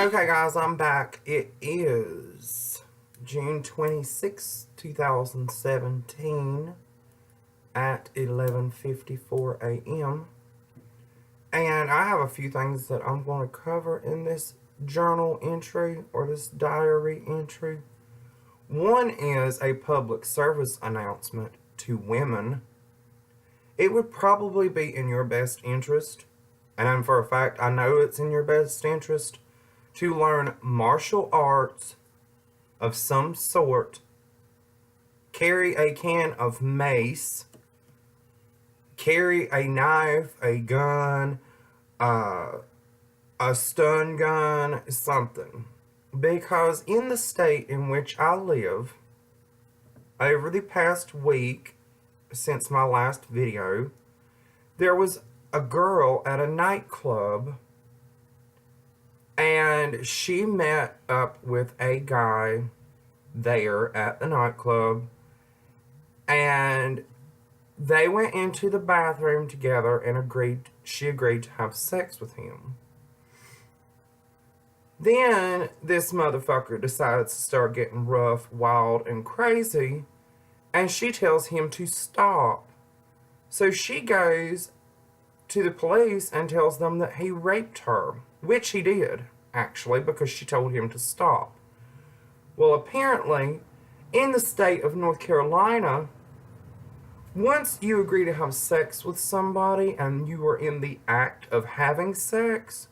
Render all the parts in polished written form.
Okay guys, I'm back. It is June 26, 2017 at 11:54 a.m. And I have a few things that I'm going to cover in this journal entry or this diary entry. One is a public service announcement to women. It would probably be in your best interest, and for a fact I know it's in your best interest, to learn martial arts of some sort, carry a can of mace, carry a knife, a gun, a stun gun, something. Because in the state in which I live, over the past week, since my last video, there was a girl at a nightclub, and she met up with a guy there at the nightclub, and they went into the bathroom together and she agreed to have sex with him. Then this motherfucker decides to start getting rough, wild, and crazy, and she tells him to stop. So she goes to the police and tells them that he raped her, which he did, actually, because she told him to stop. Well, apparently, in the state of North Carolina, once you agree to have sex with somebody and you are in the act of having sex,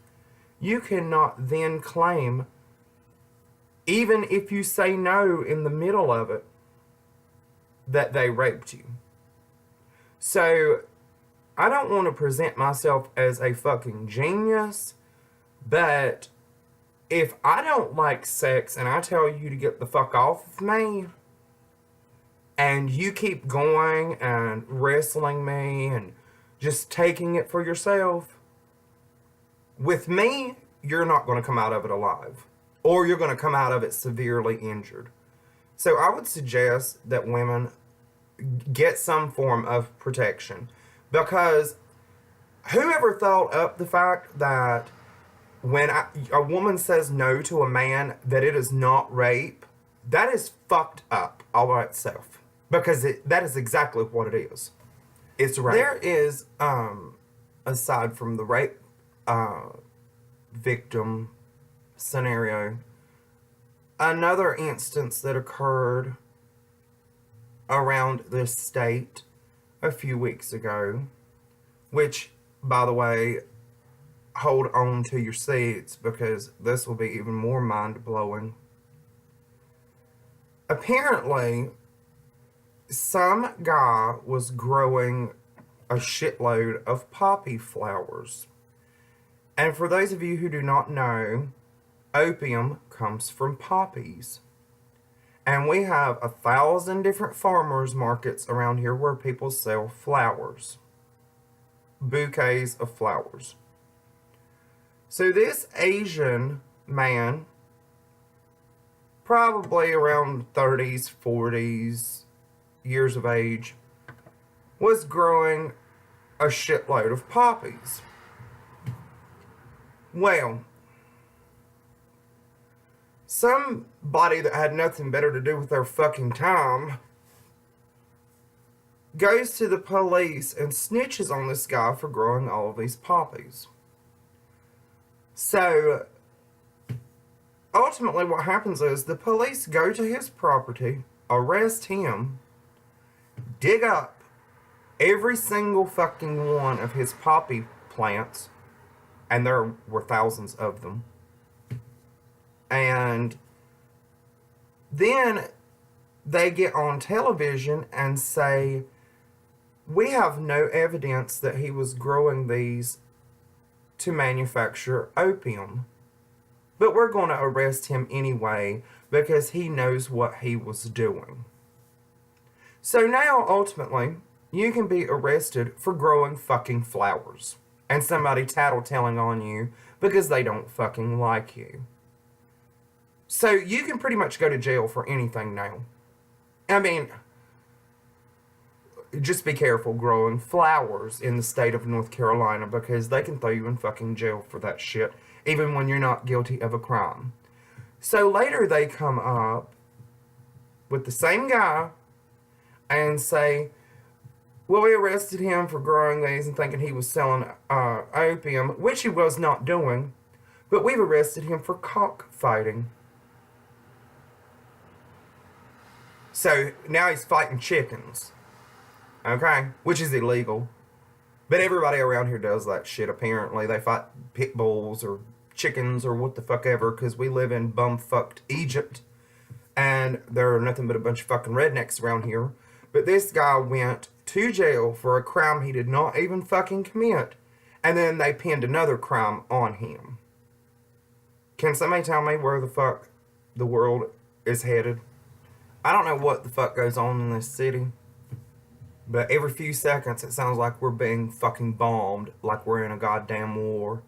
you cannot then claim, even if you say no in the middle of it, that they raped you. So, I don't want to present myself as a fucking genius, but if I don't like sex and I tell you to get the fuck off of me, and you keep going and wrestling me and just taking it for yourself, with me, you're not going to come out of it alive. Or you're going to come out of it severely injured. So I would suggest that women get some form of protection. Because whoever thought up the fact that when a woman says no to a man, that it is not rape, that is fucked up all by itself. Because that is exactly what it is. It's rape. There is, aside from the rape victim scenario, another instance that occurred around this state a few weeks ago, which, by the way, hold on to your seats because this will be even more mind-blowing. Apparently, some guy was growing a shitload of poppy flowers. And for those of you who do not know, opium comes from poppies. And we have 1,000 different farmers markets around here where people sell flowers. Bouquets of flowers. So this Asian man, probably around 30s, 40s years of age, was growing a shitload of poppies. Well, somebody that had nothing better to do with their fucking time goes to the police and snitches on this guy for growing all of these poppies. So, ultimately what happens is the police go to his property, arrest him, dig up Every single fucking one of his poppy plants, and there were thousands of them. And then they get on television and say, we have no evidence that he was growing these to manufacture opium. But we're going to arrest him anyway because he knows what he was doing. So now, ultimately, you can be arrested for growing fucking flowers. And somebody tattletelling on you because they don't fucking like you. So you can pretty much go to jail for anything now. I mean, just be careful growing flowers in the state of North Carolina because they can throw you in fucking jail for that shit, even when you're not guilty of a crime. So later they come up with the same guy and say, well, we arrested him for growing these and thinking he was selling opium, which he was not doing, but we've arrested him for cockfighting. So now he's fighting chickens. Okay? Which is illegal. But everybody around here does that shit, apparently. They fight pit bulls or chickens or what the fuck ever, because we live in bumfucked Egypt. And there are nothing but a bunch of fucking rednecks around here. But this guy went to jail for a crime he did not even fucking commit. And then they pinned another crime on him. Can somebody tell me where the fuck the world is headed? I don't know what the fuck goes on in this city. But every few seconds it sounds like we're being fucking bombed. Like we're in a goddamn war.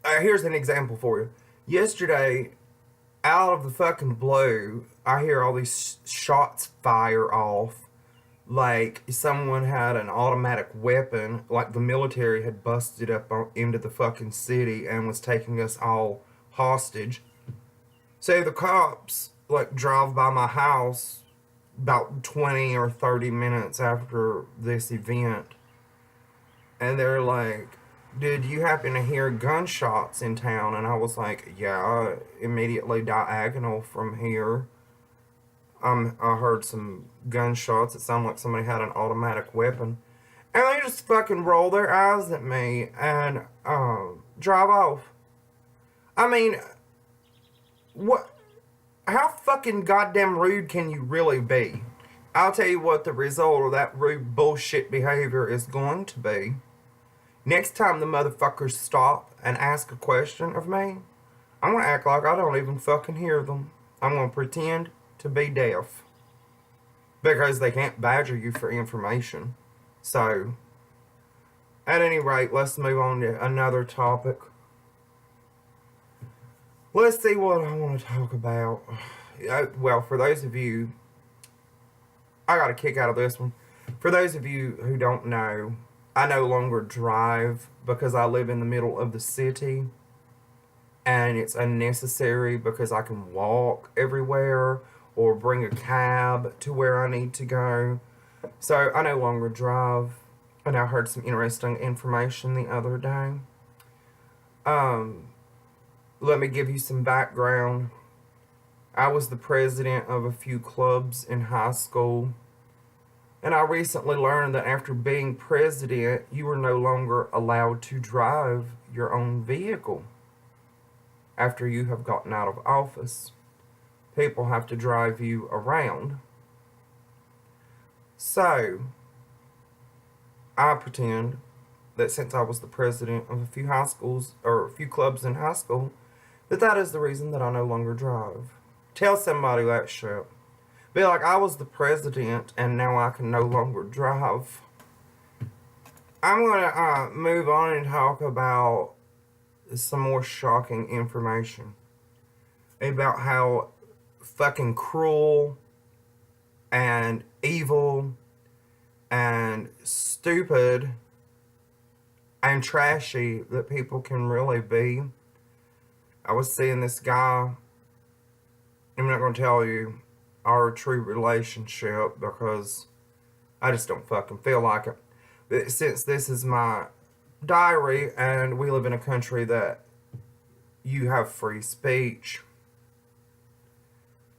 Here's an example for you. Yesterday, out of the fucking blue, I hear all these shots fire off. Like someone had an automatic weapon. Like the military had busted up into the fucking city and was taking us all hostage. So the cops like drive by my house about 20 or 30 minutes after this event. And they're like, did you happen to hear gunshots in town? And I was like, yeah, immediately diagonal from here. I heard some gunshots. It sounded like somebody had an automatic weapon. And they just fucking roll their eyes at me and drive off. I mean, what? How fucking goddamn rude can you really be? I'll tell you what the result of that rude bullshit behavior is going to be. Next time the motherfuckers stop and ask a question of me, I'm going to act like I don't even fucking hear them. I'm going to pretend to be deaf. Because they can't badger you for information. So, at any rate, let's move on to another topic. Let's see what I want to talk about. Well, for those of you, I got a kick out of this one. For those of you who don't know, I no longer drive because I live in the middle of the city. And it's unnecessary because I can walk everywhere or bring a cab to where I need to go. So I no longer drive. And I heard some interesting information the other day. Let me give you some background. I was the president of a few clubs in high school. And I recently learned that after being president, you are no longer allowed to drive your own vehicle. After you have gotten out of office, people have to drive you around. So, I pretend that since I was the president of a few high schools, or a few clubs in high school, that is the reason that I no longer drive. Tell somebody that shit. Be like, I was the president and now I can no longer drive. I'm going to move on and talk about some more shocking information. About how fucking cruel and evil and stupid and trashy that people can really be. I was seeing this guy. I'm not going to tell you our true relationship because I just don't fucking feel like it. But since this is my diary and we live in a country that you have free speech,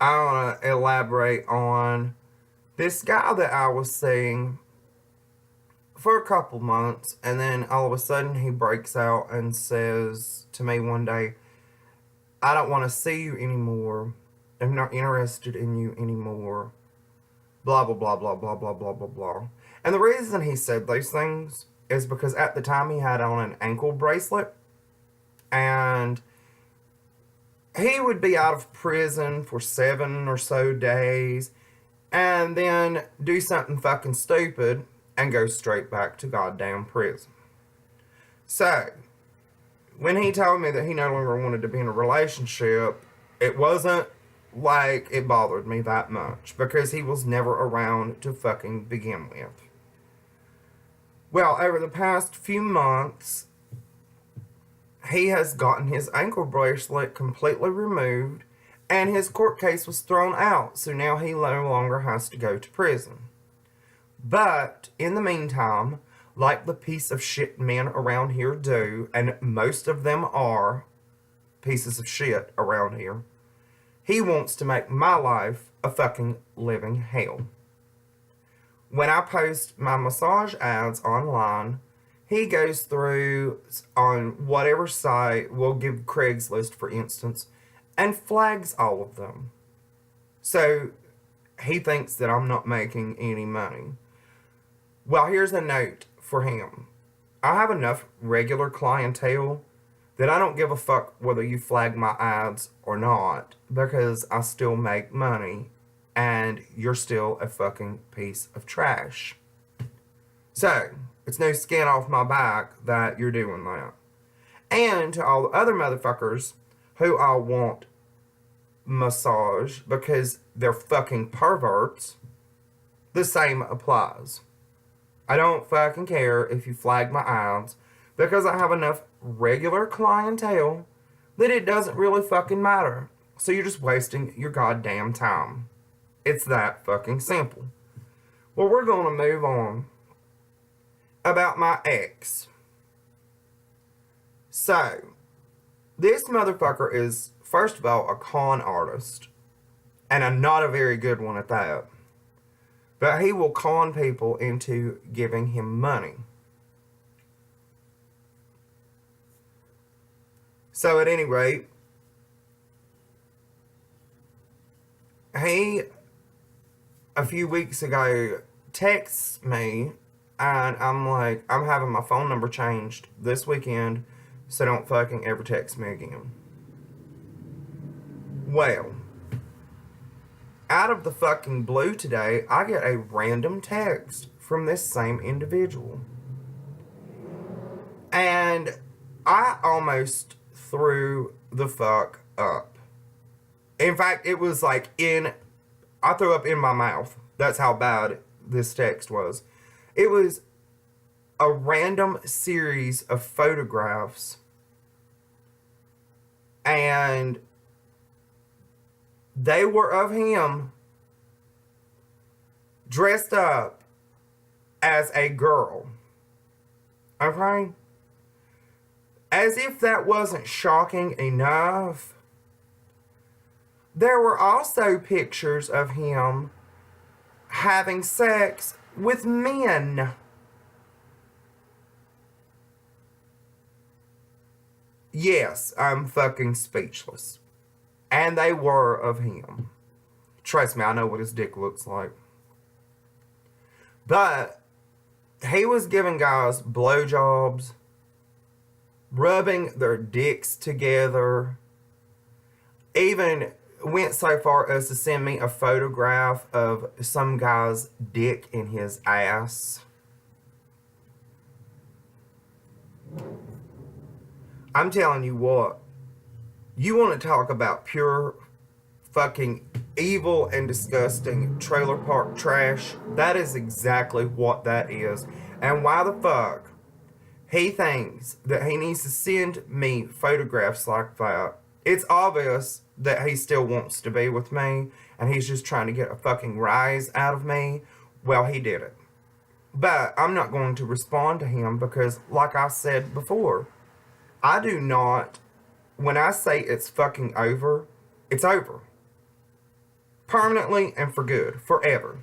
I want to elaborate on This guy that I was seeing for a couple months, and then all of a sudden he breaks out and says to me one day, I don't want to see you anymore. I'm not interested in you anymore. Blah, blah, blah, blah, blah, blah, blah, blah, blah. And the reason he said those things is because at the time he had on an ankle bracelet, and he would be out of prison for 7 or so days and then do something fucking stupid and go straight back to goddamn prison. So, when he told me that he no longer wanted to be in a relationship, it wasn't like it bothered me that much because he was never around to fucking begin with. Well, over the past few months, he has gotten his ankle bracelet completely removed and his court case was thrown out, so now he no longer has to go to prison. But in the meantime, like the piece of shit men around here do, and most of them are pieces of shit around here, he wants to make my life a fucking living hell. When I post my massage ads online, he goes through on whatever site, we'll give Craigslist for instance, and flags all of them. So he thinks that I'm not making any money. Well, here's a note for him. I have enough regular clientele that I don't give a fuck whether you flag my ads or not, because I still make money and you're still a fucking piece of trash. So, it's no skin off my back that you're doing that. And to all the other motherfuckers who all want massage because they're fucking perverts, the same applies. I don't fucking care if you flag my ads because I have enough regular clientele that it doesn't really fucking matter. So you're just wasting your goddamn time. It's that fucking simple. Well, we're going to move on about my ex. So, this motherfucker is, first of all, a con artist. And not a very good one at that. But he will con people into giving him money. So at any rate, he, a few weeks ago, texts me, and I'm like, I'm having my phone number changed this weekend, so don't fucking ever text me again. Well, out of the fucking blue today, I get a random text from this same individual. And I almost threw the fuck up. In fact, it was like I threw up in my mouth. That's how bad this text was. It was a random series of photographs, and they were of him dressed up as a girl. Okay? As if that wasn't shocking enough, there were also pictures of him having sex with men. Yes, I'm fucking speechless. And they were of him. Trust me, I know what his dick looks like. But he was giving guys blowjobs, rubbing their dicks together, even went so far as to send me a photograph of some guy's dick in his ass. I'm telling you what, you want to talk about pure fucking evil and disgusting trailer park trash? That is exactly what that is. And why the fuck he thinks that he needs to send me photographs like that? It's obvious that he still wants to be with me and he's just trying to get a fucking rise out of me. Well, he did it. But I'm not going to respond to him because, like I said before, I do not, when I say it's fucking over, it's over. Permanently and for good. Forever.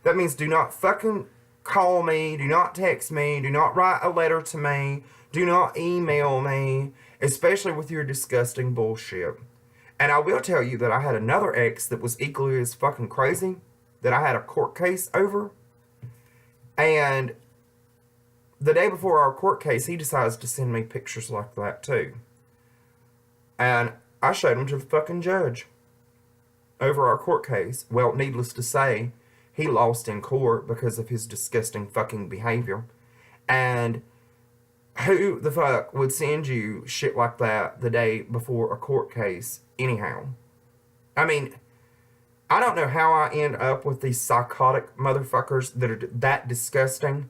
That means do not fucking call me, do not text me, do not write a letter to me, do not email me, especially with your disgusting bullshit. And I will tell you that I had another ex that was equally as fucking crazy that I had a court case over. And the day before our court case, he decides to send me pictures like that too. And I showed them to the fucking judge over our court case. Well, needless to say, he lost in court because of his disgusting fucking behavior. And who the fuck would send you shit like that the day before a court case anyhow? I mean, I don't know how I end up with these psychotic motherfuckers that are that disgusting,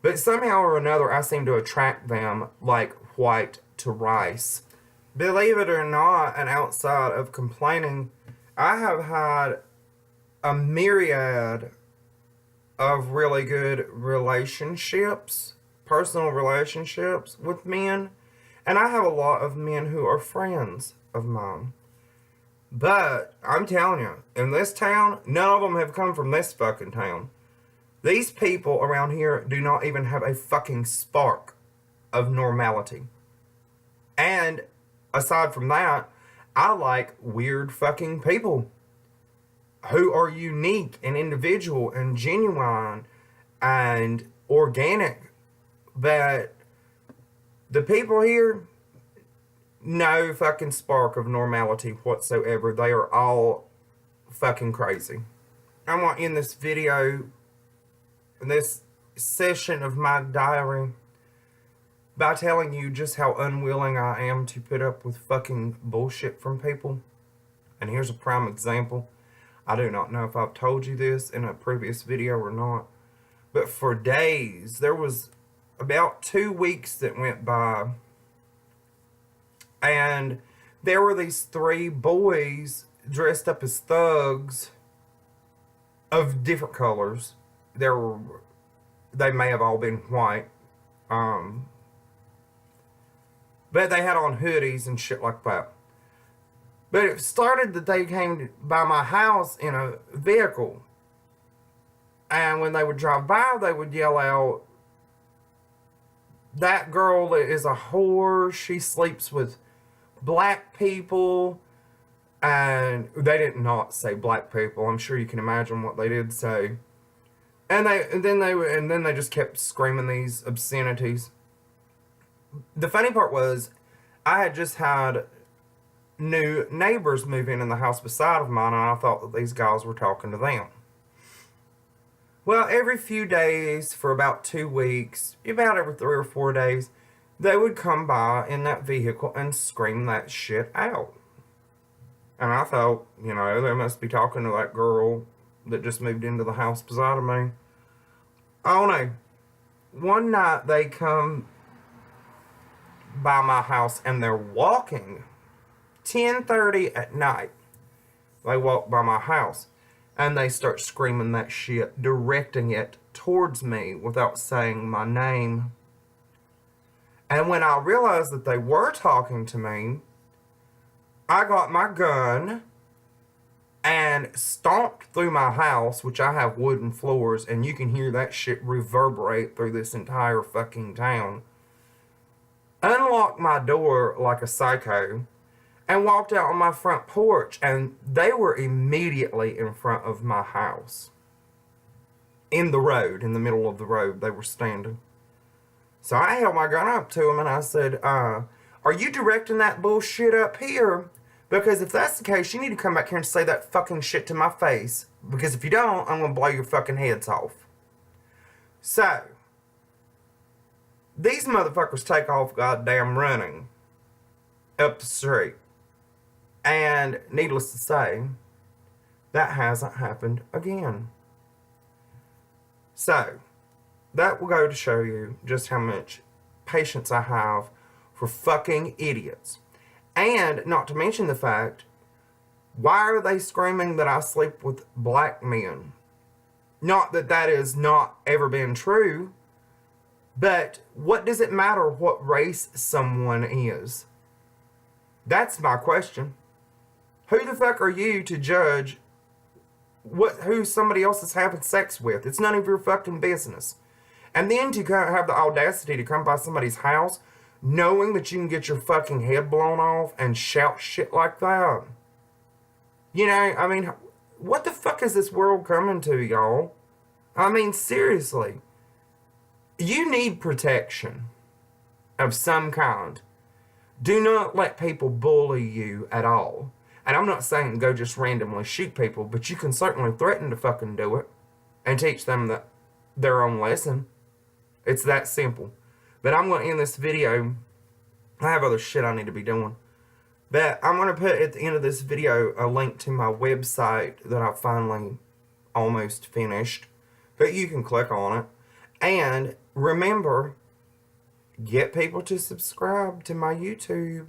but somehow or another I seem to attract them like white to rice. Believe it or not, and outside of complaining, I have had a myriad of really good relationships, personal relationships with men, and I have a lot of men who are friends of mine. But I'm telling you, in this town, none of them have come from this fucking town. These people around here do not even have a fucking spark of normality. And aside from that, I like weird fucking people who are unique and individual and genuine and organic. But the people here, no fucking spark of normality whatsoever. They are all fucking crazy. I want to end this video, this session of my diary, by telling you just how unwilling I am to put up with fucking bullshit from people. And here's a prime example. I do not know if I've told you this in a previous video or not, but for days, there was about 2 weeks that went by, and there were these 3 boys dressed up as thugs of different colors. They may have all been white, but they had on hoodies and shit like that. But it started that they came by my house in a vehicle, and when they would drive by, they would yell out, "That girl is a whore, she sleeps with black people." And they did not say black people. I'm sure you can imagine what they did say. And then they just kept screaming these obscenities. The funny part was, I had just had new neighbors move in the house beside of mine, and I thought that these guys were talking to them. Well, every few days for about 2 weeks, about every 3 or 4 days, they would come by in that vehicle and scream that shit out. And I thought, they must be talking to that girl that just moved into the house beside of me. Oh no. One night they come by my house and they're walking. 10:30 at night. They walk by my house and they start screaming that shit, directing it towards me without saying my name. And when I realized that they were talking to me, I got my gun and stomped through my house, which I have wooden floors, and you can hear that shit reverberate through this entire fucking town. Unlocked my door like a psycho and walked out on my front porch, and they were immediately in front of my house. In the road, in the middle of the road, they were standing. So I held my gun up to them and I said, are you directing that bullshit up here? Because if that's the case, you need to come back here and say that fucking shit to my face. Because if you don't, I'm going to blow your fucking heads off. So, these motherfuckers take off goddamn running up the street. And needless to say, that hasn't happened again. So, that will go to show you just how much patience I have for fucking idiots. And not to mention the fact, why are they screaming that I sleep with black men? Not that that has not ever been true, but what does it matter what race someone is? That's my question. Who the fuck are you to judge who somebody else is having sex with. It's none of your fucking business. And then to have the audacity to come by somebody's house knowing that you can get your fucking head blown off and shout shit like that. You know, I mean, what the fuck is this world coming to, y'all? I mean, seriously. You need protection of some kind. Do not let people bully you at all. And I'm not saying go just randomly shoot people, but you can certainly threaten to fucking do it and teach them their own lesson. It's that simple. But I'm going to end this video. I have other shit I need to be doing. But I'm going to put at the end of this video a link to my website that I finally almost finished. But you can click on it. And remember, get people to subscribe to my YouTube.